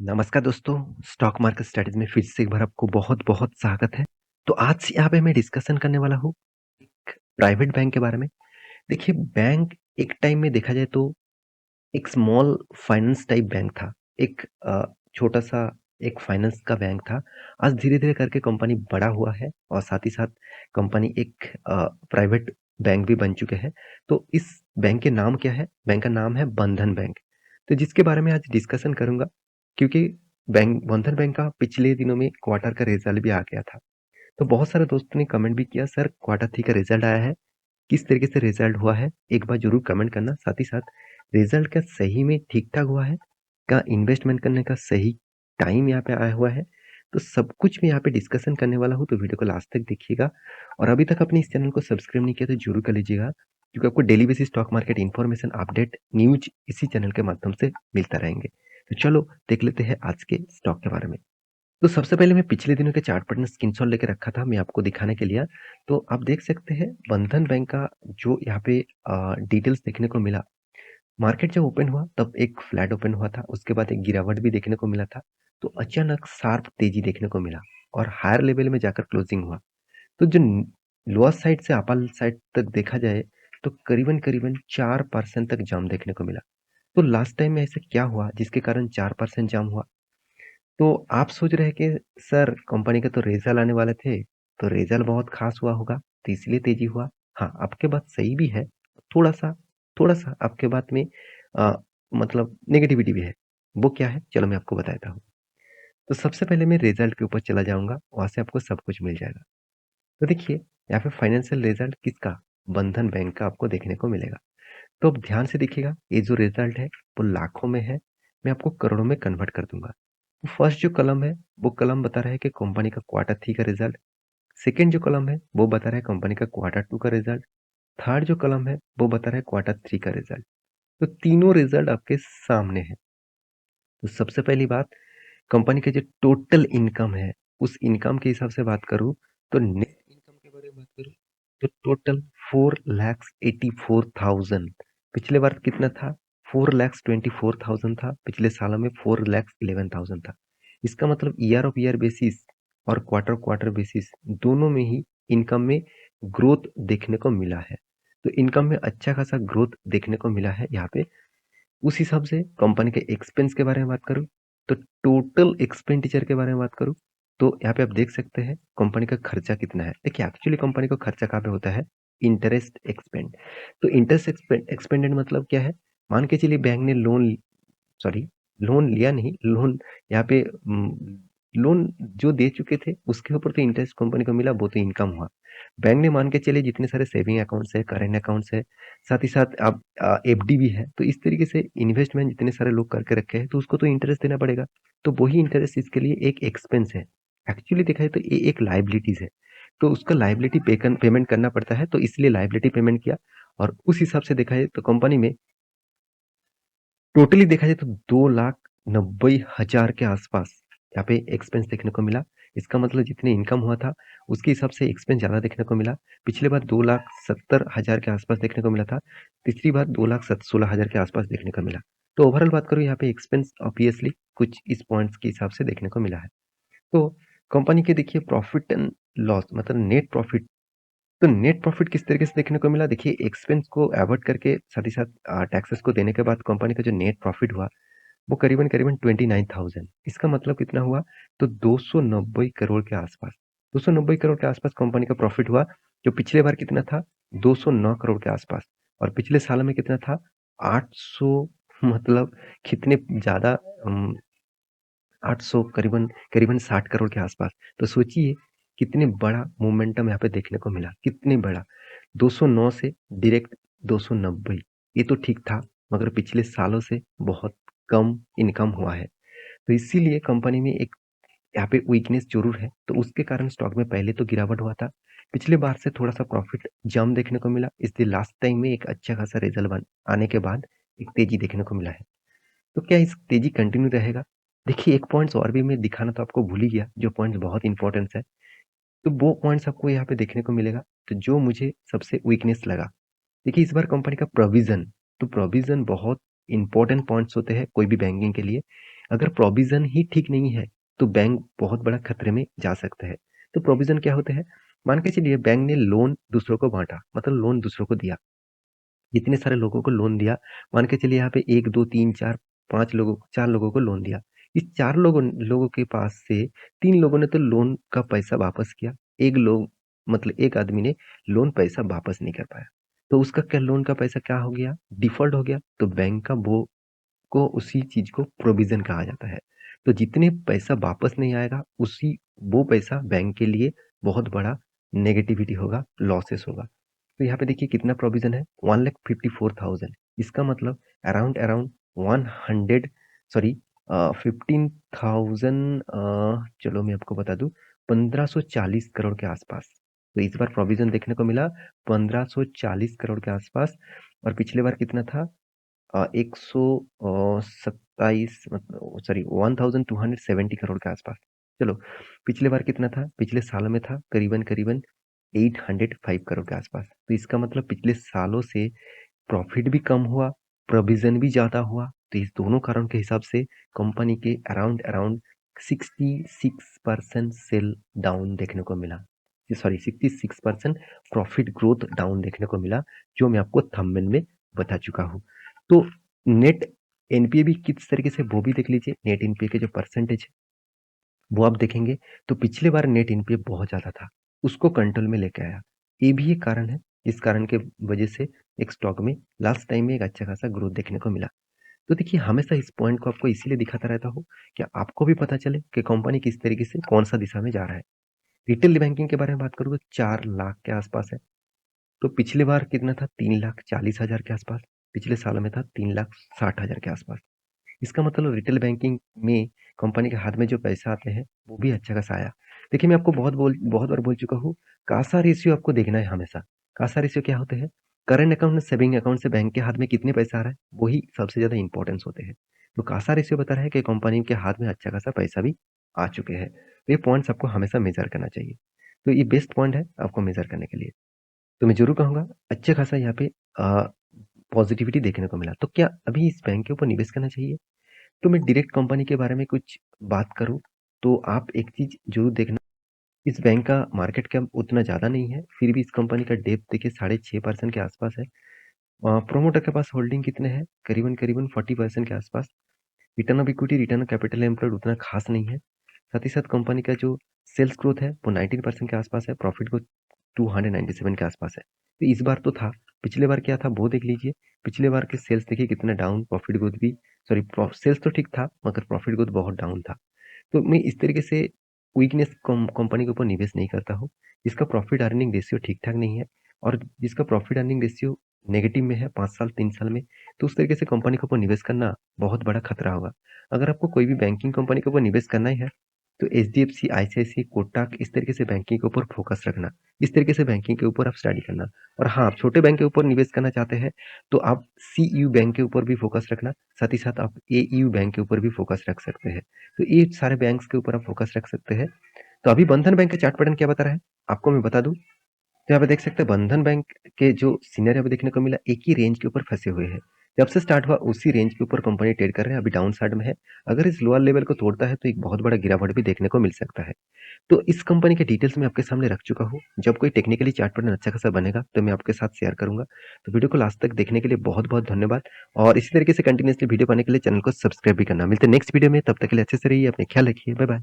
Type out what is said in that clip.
नमस्कार दोस्तों, stock market strategy में फिर से एक बार आपको बहुत-बहुत स्वागत है। तो आज यहाँ पे मैं डिस्कशन करने वाला हूँ एक प्राइवेट बैंक के बारे में। देखिए बैंक एक टाइम में देखा जाए तो एक स्मॉल फाइनेंस टाइप बैंक था। एक छोटा-सा एक फाइनेंस का बैंक था। आज धीरे-धीरे करके कंपनी बड़ा हुआ है और साथ ही साथ कंपनी एक प्राइवेट बैंक भी बन चुके हैं। तो इस बैंक के नाम क्या है? बैंक का नाम है बंधन बैंक। तो जिसके बारे में आज डिस्कशन करूँगा क्योंकि बैंक बंधन बैंक का पिछले दिनों में क्वार्टर का रिजल्ट भी आ गया था। तो बहुत सारे दोस्तों ने कमेंट भी किया सर क्वार्टर 3 का रिजल्ट आया है, किस तरीके से रिजल्ट हुआ है? एक बार ज़रूर कमेंट करना। साथ ही साथ रिजल्ट क्या सही में ठीक-ठाक हुआ है? क्या इन्वेस्टमेंट करने का सही टाइम यहाँ पे आया हुआ है? तो सब कुछ मैं यहाँ पे डिस्कशन करने वाला हूँ, तो वीडियो को लास्ट तक देखिएगा। और अभी तक अपने इस चैनल को सब्सक्राइब नहीं किया तो ज़रूर कर लीजिएगा, क्योंकि आपको daily basis stock market information, update, news इसी चैनल के माध्यम से मिलता रहेंगे। तो चलो देख लेते हैं आज के स्टॉक के बारे में। तो सबसे पहले मैं पिछले दिनों के चार्ट पैटर्न स्क्रीनशॉट लेके रखा था, मैं आपको दिखाने के लिए। तो आप देख सकते हैं बंधन बैंक का जो यहाँ पे डिटेल्स देखने को मिला। मार्केट जब ओपन हुआ तब एक फ्लैट ओपन हुआ था, उसके बाद एक गिरावट भी देखने को मिला था। तो अचानक शार्प तेजी देखने को मिला और हायर लेवल में जाकर क्लोजिंग हुआ। तो जो लोअर साइड से अपर साइड तक देखा जाए तो करीबन-करीबन 4% तक जंप देखने को मिला। तो लास्ट टाइम में ऐसा क्या हुआ जिसके कारण 4% जंप हुआ? तो आप सोच रहे हैं कि सर कंपनी के तो रिजल्ट आने वाले थे, तो रिजल्ट बहुत खास हुआ होगा, तो इसलिए तेजी हुआ। हाँ, आपकी बात सही भी है। थोड़ा-सा थोड़ा-सा आपके बात में अ, मतलब नेगेटिविटी भी है। वो क्या है? चलो मैं आपको बताता हूँ। तो सबसे पहले मैं रिजल्ट के ऊपर चला जाऊँगा, वहाँ से आपको सब कुछ मिल जाएगा। तो देखिए, यहाँ पे फाइनेंशियल रिजल्ट किसका? बंधन बैंक का आपको देखने को मिलेगा। तो अब ध्यान से देखिएगा, ये जो रिजल्ट है, वो लाखों में है, मैं आपको करोड़ों में कन्वर्ट कर दूँगा। फर्स्ट जो कॉलम है, वो कॉलम बता रहा है कि कंपनी का क्वार्टर 3 का रिजल्ट। सेकंड जो कॉलम है, वो बता रहा है कंपनी का क्वार्टर 2 का रिजल्ट। थर्ड जो कॉलम है, वो बता रहा है क्वार्टर 3 का रिजल्ट। तो तीनों रिजल्ट आपके सामने हैं। तो सबसे पहली बात, कंपनी का जो टोटल इनकम है, उस इनकम के हिसाब से बात करूँ, तो नेट इनकम के बारे में बात करूँ, तो टोटल 4,84,000। पिछले बार कितना था? 4,24,000 था। पिछले सालों में 4,11,000 था। इसका मतलब ईयर ऑफ ईयर बेसिस और क्वार्टर क्वार्टर बेसिस दोनों में ही इनकम में ग्रोथ देखने को मिला है। तो इनकम में अच्छा खासा ग्रोथ देखने को मिला है यहाँ पे। उस हिसाब से कंपनी के एक्सपेंस के बारे में बात करूँ, तो टोटल एक्सपेंडिचर के बारे में बात करूँ, तो यहाँ पे आप देख सकते हैं कंपनी का खर्चा कितना है। देखिए एक्चुअली कंपनी को खर्चा कहाँ पे होता है? Interest expand. तो इंटरेस्ट एक्सपेंडेड मतलब क्या है? मान के चलिए बैंक ने सॉरी लोन लिया नहीं, लोन यहाँ पे लोन जो दे चुके थे उसके ऊपर तो इंटरेस्ट कंपनी को मिला, वो तो इनकम हुआ। बैंक ने मान के चलिए जितने सारे सेविंग अकाउंट्स है, करेंट अकाउंट्स है, साथ ही साथ अब एफडी भी है, तो इस तरीके से इन्वेस्टमेंट जितने सारे लोग करके रखे हैं तो उसको तो इंटरेस्ट देना पड़ेगा। तो वही इंटरेस्ट इसके लिए एक एक्सपेंस है। एक्चुअली देखा जाए तो ये एक लायबिलिटीज है, तो उसका लायबिलिटी पेमेंट करना पड़ता है, तो इसलिए लायबिलिटी पेमेंट किया। और उस हिसाब से देखा जाए तो कंपनी में टोटली देखा जाए तो 2,90,000 के आसपास यहाँ पे एक्सपेंस देखने को मिला। इसका मतलब जितने इनकम हुआ था उसके हिसाब से एक्सपेंस ज़्यादा देखने को मिला। पिछले बार 2,70,000 के आसपास देखने को मिला था। तीसरी बार 2,16,000 के आसपास देखने को मिला। तो ओवरऑल बात करूँ यहाँ पे एक्सपेंस ऑब्वियसली कुछ इस पॉइंट्स के हिसाब से देखने को मिला है। तो कंपनी के देखिए प्रॉफिट एंड लॉस मतलब नेट प्रॉफिट, तो नेट प्रॉफिट किस तरीके से देखने को मिला? देखिए एक्सपेंस को अवॉइड करके साथ ही साथ टैक्सेस को देने के बाद कंपनी का जो नेट प्रॉफिट हुआ वो करीबन-करीबन 29,000। इसका मतलब कितना हुआ? तो 290 करोड़ के आसपास। 290 करोड़ के आसपास कंपनी का प्रॉफिट हुआ, जो पिछले बार कितना था? 209 करोड़ के आसपास। और पिछले साल में कितना था? 800, मतलब कितने ज़्यादा 800 करीबन करीबन 60 करोड़ के आसपास। तो सोचिए कितने बड़ा मोमेंटम यहाँ पे देखने को मिला, कितने बड़ा। 209 से डायरेक्ट 290, ये तो ठीक था, मगर पिछले सालों से बहुत कम इनकम हुआ है। तो इसीलिए कंपनी में एक यहाँ पे वीकनेस ज़रूर है, तो उसके कारण स्टॉक में पहले तो गिरावट हुआ था। पिछले बार से थोड़ा-सा प्रॉफिट जंप देखने को मिला, इसलिए लास्ट टाइम में एक अच्छा खासा रिजल्ट आने के बाद एक तेज़ी देखने को मिला है। तो क्या इस तेज़ी कंटिन्यू रहेगा? देखिए एक पॉइंट्स और भी मैं दिखाना तो आपको भूल ही गया, जो पॉइंट्स बहुत इंपॉर्टेंट है। तो वो पॉइंट्स आपको यहाँ पे देखने को मिलेगा, तो जो मुझे सबसे वीकनेस लगा। देखिए इस बार कंपनी का प्रोविज़न, तो प्रोविज़न बहुत इंपॉर्टेंट पॉइंट्स होते हैं कोई भी बैंकिंग के लिए। अगर प्रोविज़न ही ठीक नहीं है, तो बैंक बहुत बड़ा खतरे में जा सकता है। तो प्रोविज़न क्या होता है? मान के चलिए बैंक ने लोन दूसरों को बाँटा, मतलब लोन दूसरों को दिया। इतने सारे लोगों को लोन दिया, मान के चलिए यहाँ पे 1, 2, 3, 4, 5 लोगों 4 लोगों को लोन दिया। इस 4 लोगों के पास से 3 लोगों ने तो लोन का पैसा वापस किया। एक लोग मतलब एक आदमी ने लोन पैसा वापस नहीं कर पाया। तो उसका क्या लोन का पैसा क्या हो गया? डिफ़ॉल्ट हो गया। तो बैंक का वो को उसी चीज़ को प्रोविज़न कहा जाता है। तो जितने पैसा वापस नहीं आएगा, उसी वो पैसा बैंक के लिए बहुत बड़ा नेगेटिविटी होगा, लॉसेस होगा। तो यहाँ पे देखिए कितना प्रोविज़न है 1,54,000 इसका मतलब अराउंड अराउंड 100 सॉरी 15,000 चलो मैं आपको बता दूँ 1540 करोड़ के आसपास। तो इस बार प्रोविज़न देखने को मिला 1540 करोड़ के आसपास और पिछले बार कितना था 127 मतलब सॉरी 1270 करोड़ के आसपास। चलो पिछले बार कितना था? पिछले साल में था करीबन-करीबन 805 करोड़ के आसपास। तो इसका मतलब पिछले सालों से प्रॉफिट भी कम हुआ, प्रोविज़न भी ज़्यादा हुआ। तो इस दोनों कारण के हिसाब से कंपनी के अराउंड अराउंड 66% सेल डाउन देखने को मिला। सॉरी 66% प्रॉफिट ग्रोथ डाउन देखने को मिला, जो मैं आपको थंबनेल में बता चुका हूँ। तो नेट एनपीए भी किस तरीके से वो भी देख लीजिए। नेट एनपीए के जो परसेंटेज है वो आप देखेंगे तो पिछले बार नेट एनपीए बहुत ज़्यादा था, उसको कंट्रोल में लेके आया। ये भी एक कारण है, इस कारण के वजह से एक स्टॉक में लास्ट टाइम में एक अच्छा खासा ग्रोथ देखने को मिला। तो देखिए हमेशा इस पॉइंट को आपको इसीलिए दिखाता रहता हूँ कि आपको भी पता चले कि कंपनी किस तरीके से कौन सा दिशा में जा रहा है। रिटेल बैंकिंग के बारे में बात करूँ तो 4 लाख के आसपास है। तो पिछले बार कितना था 3,40,000 के आसपास, पिछले साल में था 3,60,000 के आसपास। इसका मतलब रिटेल बैंकिंग में कंपनी के हाथ में जो पैसा आते हैं वो भी अच्छा खासा आया। देखिए मैं आपको बहुत बार बोल चुका हूँ, कासा रेशियो आपको देखना है हमेशा। कासा रेशियो क्या होते हैं? करंट अकाउंट में सेविंग अकाउंट से बैंक के हाथ में कितने पैसा आ रहा है, वही सबसे ज़्यादा इंपॉर्टेंस होते हैं। तो कासा रेशियो बता रहा है कि कंपनी के हाथ में अच्छा खासा पैसा भी आ चुके हैं। तो ये पॉइंट्स आपको हमेशा मेजर करना चाहिए। तो ये बेस्ट पॉइंट है आपको मेजर करने के लिए। तो मैं ज़रूर कहूँगा अच्छा खासा यहाँ पे पॉजिटिविटी देखने को मिला। तो क्या अभी इस बैंक के ऊपर निवेश करना चाहिए? तो मैं डायरेक्ट कंपनी के बारे में कुछ बात करूँ, तो आप एक चीज़ ज़रूर देखना, इस बैंक का मार्केट कैप उतना ज़्यादा नहीं है, फिर भी इस कंपनी का डेप्थ देखिए 6.5% के आसपास है। प्रोमोटर के पास होल्डिंग कितने हैं? करीबन-करीबन 40% के आसपास। Return of equity, return of capital employed उतना खास नहीं है। साथ ही साथ कंपनी का जो सेल्स ग्रोथ है, वो 19% के आसपास है, प्रॉफिट ग्रोथ 297 के आसपास है। तो इस बार तो था, पिछले बार क्या था वो देख लीजिए। पिछले बार के सेल्स देखिए कितना डाउन, प्रॉफिट ग्रोथ भी सॉरी सेल्स तो ठीक था, मगर प्रॉफिट ग्रोथ बहुत डाउन था। तो मैं इस तरीके से वीकनेस कंपनी के ऊपर निवेश नहीं करता हूँ। जिसका प्रॉफिट अर्निंग रेशियो ठीक-ठाक नहीं है और जिसका प्रॉफिट अर्निंग रेशियो नेगेटिव में है 5 साल, 3 साल में, तो उस तरीके से कंपनी के ऊपर निवेश करना बहुत बड़ा खतरा होगा। अगर आपको कोई भी बैंकिंग कंपनी के ऊपर निवेश करना ही है, तो एचडीएफसी, आईसीआईसीआई, कोटक इस तरीके से बैंकिंग के ऊपर फोकस रखना। इस तरीके से बैंकिंग के ऊपर आप स्टडी करना। और हाँ, आप छोटे बैंक के ऊपर निवेश करना चाहते हैं, तो आप सीयू बैंक के ऊपर भी फोकस रखना। साथ ही साथ आप एयू बैंक के ऊपर भी फोकस रख सकते हैं। तो ये सारे बैंक्स के ऊपर आप फोकस रख सकते हैं। तो अभी बंधन बैंक का चार्ट पैटर्न क्या बता रहा है? आपको मैं बता दूँ, तो यहाँ पे देख सकते हैं बंधन बैंक के जो सिनेरियो अभी देखने को मिला, एक ही रेंज के ऊपर फँसे हुए हैं। जब से स्टार्ट हुआ उसी रेंज के ऊपर कंपनी ट्रेड कर रहे हैं, अभी डाउन साइड में है। अगर इस लोअर लेवल को तोड़ता है तो एक बहुत बड़ा गिरावट भी देखने को मिल सकता है। तो इस कंपनी के डिटेल्स मैं आपके सामने रख चुका हूँ। जब कोई टेक्निकली चार्ट पैटर्न अच्छा खासा बनेगा तो मैं आपके साथ शेयर करूँगा। तो वीडियो को लास्ट तक देखने के लिए बहुत-बहुत धन्यवाद और इसी तरीके से कंटिन्यूअसली वीडियो पाने के लिए चैनल को सब्सक्राइब भी करना। मिलते हैं नेक्स्ट वीडियो में, तब तक के लिए अच्छे से रहिए, अपना ख्याल रखिए। Bye bye.